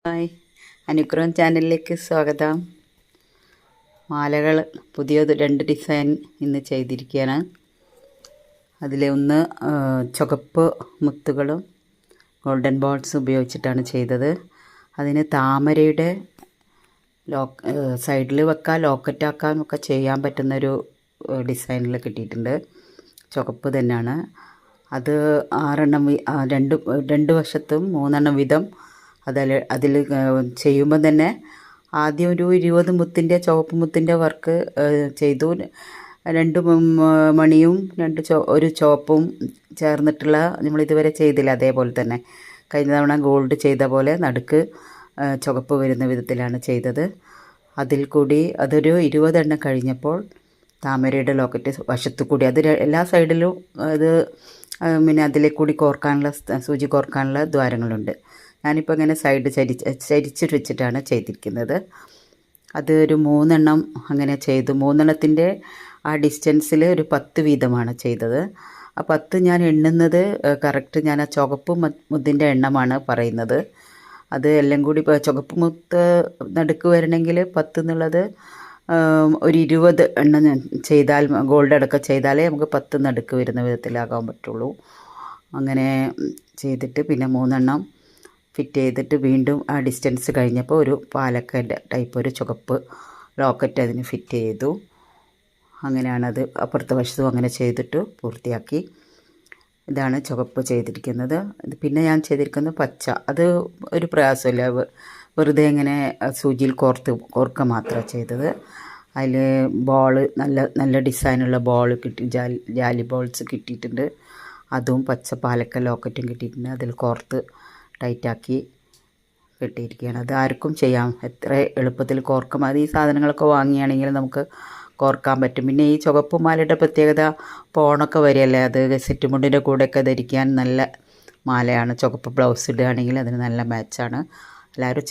Hi, അനുഗ്രഹം ചാനലിലേക്ക് സ്വാഗതം. മാലകൾ പുതിയത് 2 ഡിസൈൻ ഇന്ന് ചെയ്തിരിക്കുകയാണ്. അതിൽ ഒന്ന് ചുവപ്പ് മുത്തുകളും ഗോൾഡൻ ബോൾസ് ഉപയോഗിച്ചിട്ടാണ് ചെയ്തത്. അതിന് താമരയുടെ സൈഡിൽ വെക്കാൻ ലോക്കറ്റാക്കാൻ ഒക്കെ ചെയ്യാൻ പറ്റുന്നൊരു ഡിസൈനിൽ കിട്ടിയിട്ടുണ്ട്. ചുവപ്പ് തന്നെയാണ് അത്. 6 രണ്ട് വശത്തും 3 വീതം അതിൽ ചെയ്യുമ്പോൾ തന്നെ ആദ്യം ഒരു 20 മുത്തിൻ്റെ ചുവപ്പ് മുത്തിൻ്റെ വർക്ക് ചെയ്തു. 2 മണിയും ഒരു ചുവപ്പും ചേർന്നിട്ടുള്ള നമ്മളിതുവരെ ചെയ്തില്ല അതേപോലെ തന്നെ കഴിഞ്ഞ തവണ ഗോൾഡ് ചെയ്ത പോലെ നടുക്ക് ചുവപ്പ് വരുന്ന വിധത്തിലാണ് ചെയ്തത്. അതിൽ കൂടി അതൊരു 20 എണ്ണം കഴിഞ്ഞപ്പോൾ താമരയുടെ ലോക്കറ്റ് വശത്തു കൂടി അത് എല്ലാ സൈഡിലും അത് പിന്നെ അതിലെ കൂടി സൂചി കോർക്കാനുള്ള ദ്വാരങ്ങളുണ്ട്. ഞാനിപ്പോൾ ഇങ്ങനെ സൈഡ് ചരിച്ചിട്ട് വെച്ചിട്ടാണ് ചെയ്തിരിക്കുന്നത്. അത് ഒരു 3 എണ്ണം അങ്ങനെ ചെയ്തു. 3 എണ്ണത്തിൻ്റെ ആ ഡിസ്റ്റൻസിൽ ഒരു 10 വീതമാണ് ചെയ്തത്. ആ 10 ഞാൻ എണ്ണുന്നത് കറക്റ്റ് ഞാൻ ആ ചുവപ്പ് മുത്തിൻ്റെ എണ്ണമാണ് പറയുന്നത്. അത് എല്ലാം കൂടി ഇപ്പോൾ ചുവപ്പ് മുത്ത് നടുക്ക് വരണമെങ്കിൽ 10 എന്നുള്ളത് ഒരു 20 എണ്ണം ചെയ്താൽ ഗോൾഡ് അടക്കം ചെയ്താലേ നമുക്ക് 10 നടുക്ക് വരുന്ന വിധത്തിലാകാൻ പറ്റുള്ളൂ. അങ്ങനെ ചെയ്തിട്ട് പിന്നെ 3 എണ്ണം ഫിറ്റ് ചെയ്തിട്ട് വീണ്ടും ആ ഡിസ്റ്റൻസ് കഴിഞ്ഞപ്പോൾ ഒരു പാലക്കൻ്റെ ടൈപ്പ് ഒരു ചുവപ്പ് ലോക്കറ്റ് അതിന് ഫിറ്റ് ചെയ്തു. അങ്ങനെയാണത്. അപ്പുറത്തെ വശത്തും അങ്ങനെ ചെയ്തിട്ട് പൂർത്തിയാക്കി. ഇതാണ് ചുവപ്പ് ചെയ്തിരിക്കുന്നത്. പിന്നെ ഞാൻ ചെയ്തിരിക്കുന്നത് പച്ച. അത് ഒരു പ്രയാസമില്ല, വെറുതെ ഇങ്ങനെ സൂചിയിൽ കോർക്കുക മാത്രമാണ് ചെയ്തത്. അതിൽ നല്ല ഡിസൈനുള്ള ബോൾ കിട്ടി, ജാലി ബോൾസ് കിട്ടിയിട്ടുണ്ട്. അതും പച്ച പാലക്ക ലോക്കറ്റും കിട്ടിയിട്ടുണ്ട്. അതിൽ കോർത്ത് ടൈറ്റാക്കി കെട്ടിയിരിക്കുകയാണ്. അത് ആർക്കും ചെയ്യാം, എത്ര എളുപ്പത്തിൽ കോർക്കാം. അത് ഈ സാധനങ്ങളൊക്കെ വാങ്ങിയാണെങ്കിൽ നമുക്ക് കോർക്കാൻ പറ്റും. പിന്നെ ഈ ചുവപ്പ് മാലയുടെ പ്രത്യേകത പോണൊക്കെ വരികയല്ലേ, അത് സെറ്റ് മുണ്ടിൻ്റെ കൂടെയൊക്കെ ധരിക്കാൻ നല്ല മാലയാണ്. ചുവപ്പ് ബ്ലൗസ് ഇടുകയാണെങ്കിൽ അതിന് നല്ല മാച്ചാണ്. എല്ലാവരും